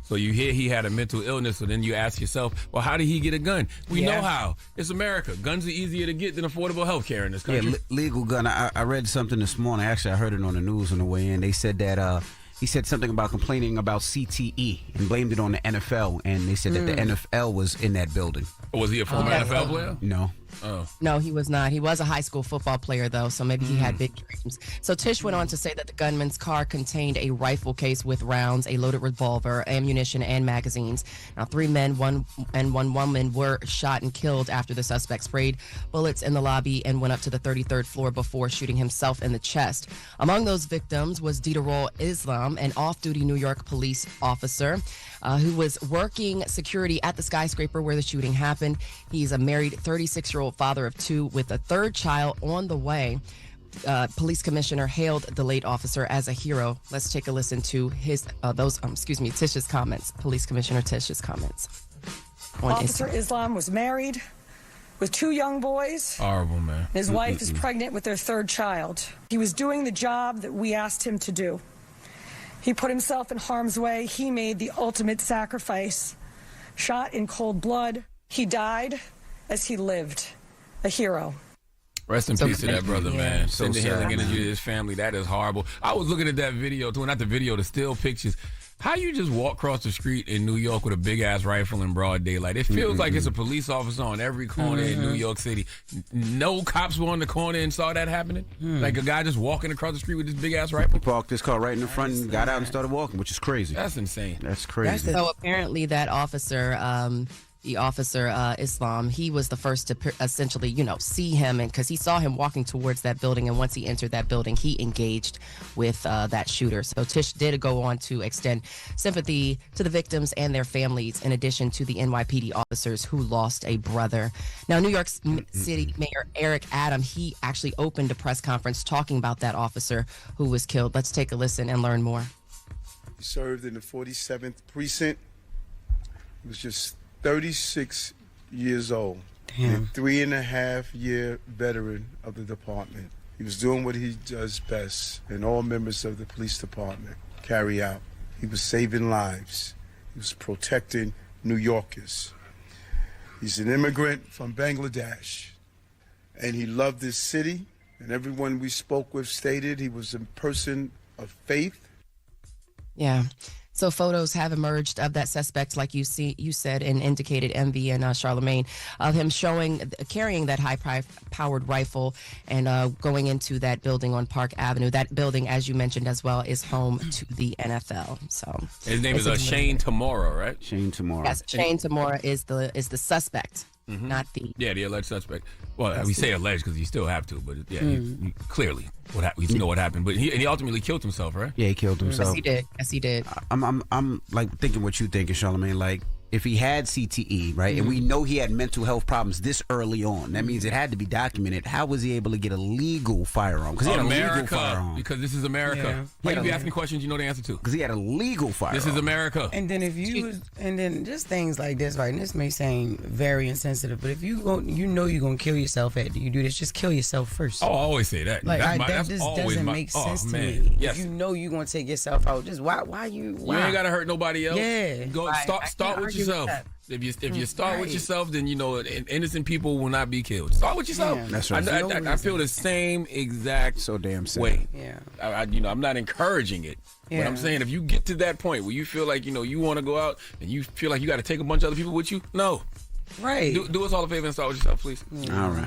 So you hear he had a mental illness, so then you ask yourself, well, how did he get a gun? We know how. It's America. Guns are easier to get than affordable health care in this country. Yeah, legal gun. I read something this morning. Actually, I heard it on the news on the way in. They said that he said something about complaining about CTE and blamed it on the NFL. And they said that the NFL was in that building. Was he a former NFL player? No. Oh. No, he was not. He was a high school football player, though, so maybe he had big dreams. So Tish went on to say that the gunman's car contained a rifle case with rounds, a loaded revolver, ammunition, and magazines. Now, 3 men, one woman were shot and killed after the suspect sprayed bullets in the lobby and went up to the 33rd floor before shooting himself in the chest. Among those victims was Diderol Islam, an off-duty New York police officer who was working security at the skyscraper where the shooting happened. He's a married 36-year-old father of 2 with a 3rd child on the way. Police commissioner hailed the late officer as a hero. Let's take a listen to Tish's comments. Police Commissioner Tish's comments. Officer Islam was married with 2 young boys. Horrible, man. His wife is pregnant with their 3rd child. He was doing the job that we asked him to do. He put himself in harm's way. He made the ultimate sacrifice. Shot in cold blood. He died as he lived. A hero. Rest in peace to that brother, man. So Send the healing sad, energy to his family. That is horrible. I was looking at that video, too, not the video, the still pictures. How you just walk across the street in New York with a big-ass rifle in broad daylight? It feels like it's a police officer on every corner in New York City. No cops were on the corner and saw that happening? Like a guy just walking across the street with this big-ass rifle? He parked his car right in the front and got out and started walking, which is crazy. That's insane. That's crazy. So apparently that officer, the officer Islam, he was the first to essentially, see him, and because he saw him walking towards that building, and once he entered that building, he engaged with that shooter. So Tish did go on to extend sympathy to the victims and their families, in addition to the NYPD officers who lost a brother. Now, New York City Mayor Eric Adams, he actually opened a press conference talking about that officer who was killed. Let's take a listen and learn more. He served in the 47th precinct. He was just 36 years old. Damn. A 3.5-year veteran of the department. He was doing what he does best, and all members of the police department carry out. He was saving lives. He was protecting New Yorkers. He's an immigrant from Bangladesh, and he loved this city, and everyone we spoke with stated he was a person of faith. Yeah. So photos have emerged of that suspect, like you said, and indicated MV and Charlamagne, of him carrying that high-powered rifle and going into that building on Park Avenue. That building, as you mentioned as well, is home to the NFL. So his name is Shane Tamora, right? Shane Tamora. Yes, Shane Tamora is the suspect. Not the alleged suspect. Well, we say alleged because you still have to, but he clearly we know what happened. But he ultimately killed himself, right? Yeah, he killed himself. Yes, he did. I'm like thinking what you thinking, Charlamagne. Like, if he had CTE, right, and we know he had mental health problems this early on, that means it had to be documented. How was he able to get a legal firearm? Because he had a legal firearm. Because this is America. Yeah. Why you be asking questions you know the answer to? Because he had a legal firearm. This is America. And then just things like this, right? And this may seem very insensitive, but if you're gonna kill yourself after you do this, just kill yourself first. Oh, I always say that. Like that just doesn't make sense to me. Yes. If you know you're gonna take yourself out, just why you? You ain't gotta hurt nobody else. Yeah. Go start with yourself. If you start with yourself, then innocent people will not be killed. Start with yourself. Yeah. That's right. I feel the same exact so damn sad. way. Yeah. I'm not encouraging it. But I'm saying if you get to that point where you feel like you want to go out and you feel like you got to take a bunch of other people with you, no. Right. Do us all a favor and start with yourself, please. All right.